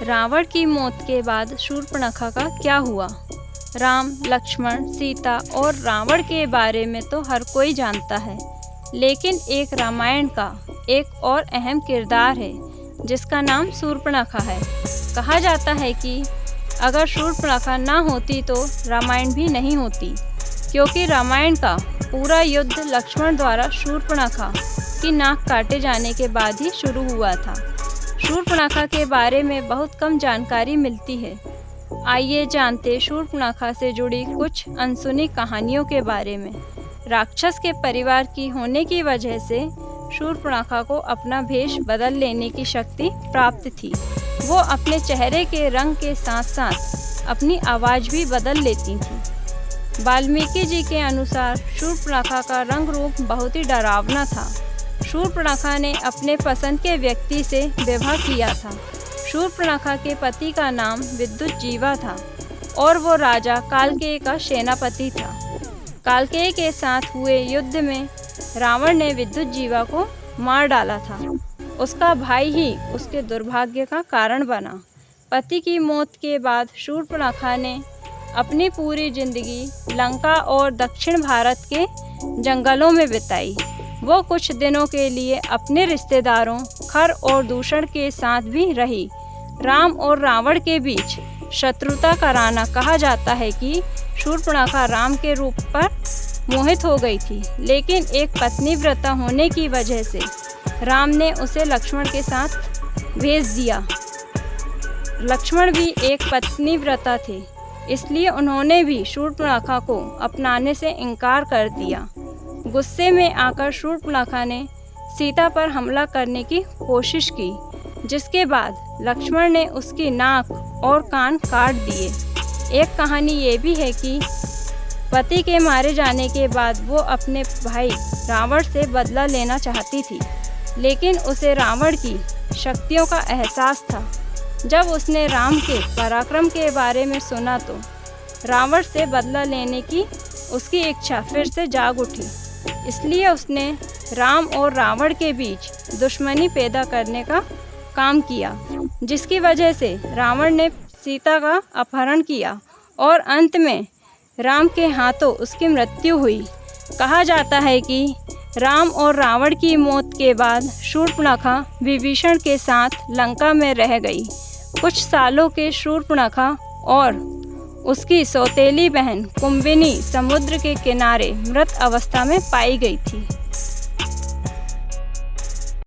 रावण की मौत के बाद शूर्पणखा का क्या हुआ? राम, लक्ष्मण, सीता और रावण के बारे में तो हर कोई जानता है, लेकिन एक रामायण का एक और अहम किरदार है जिसका नाम शूर्पणखा है। कहा जाता है कि अगर शूर्पणखा ना होती तो रामायण भी नहीं होती, क्योंकि रामायण का पूरा युद्ध लक्ष्मण द्वारा शूर्पणखा की नाक काटे जाने के बाद ही शुरू हुआ था। शूर्पणखा के बारे में बहुत कम जानकारी मिलती है। आइए जानते शूर्पणखा से जुड़ी कुछ अनसुनी कहानियों के बारे में। राक्षस के परिवार की होने की वजह से शूर्पणखा को अपना भेष बदल लेने की शक्ति प्राप्त थी। वो अपने चेहरे के रंग के साथ साथ अपनी आवाज़ भी बदल लेती थी। वाल्मीकि जी के अनुसार शूर्पणखा का रंग रूप बहुत ही डरावना था। शूर्पणखा ने अपने पसंद के व्यक्ति से विवाह किया था। शूर्पणखा के पति का नाम विद्युज्जीवा था और वो राजा कालकेय का सेनापति था। कालकेय के साथ हुए युद्ध में रावण ने विद्युज्जीवा को मार डाला था। उसका भाई ही उसके दुर्भाग्य का कारण बना। पति की मौत के बाद शूर्पणखा ने अपनी पूरी जिंदगी लंका और दक्षिण भारत के जंगलों में बिताई। वो कुछ दिनों के लिए अपने रिश्तेदारों खर और दूषण के साथ भी रही। राम और रावण के बीच शत्रुता कराना कहा जाता है कि शूर्पणखा राम के रूप पर मोहित हो गई थी, लेकिन एक पत्नीव्रता होने की वजह से राम ने उसे लक्ष्मण के साथ भेज दिया। लक्ष्मण भी एक पत्नीव्रता थे, इसलिए उन्होंने भी शूर्पणखा को अपनाने से इनकार कर दिया। गुस्से में आकर शूर्पणखा ने सीता पर हमला करने की कोशिश की, जिसके बाद लक्ष्मण ने उसकी नाक और कान काट दिए। एक कहानी ये भी है कि पति के मारे जाने के बाद वो अपने भाई रावण से बदला लेना चाहती थी, लेकिन उसे रावण की शक्तियों का एहसास था। जब उसने राम के पराक्रम के बारे में सुना तो रावण से बदला लेने की उसकी इच्छा फिर से जाग उठी। इसलिए उसने राम और रावण के बीच दुश्मनी पैदा करने का काम किया, जिसकी वजह से रावण ने सीता का अपहरण किया और अंत में राम के हाथों उसकी मृत्यु हुई। कहा जाता है कि राम और रावण की मौत के बाद शूर्पणखा विभीषण के साथ लंका में रह गई। कुछ सालों के शूर्पणखा और उसकी सौतेली बहन कुंभिनी समुद्र के किनारे मृत अवस्था में पाई गई थी।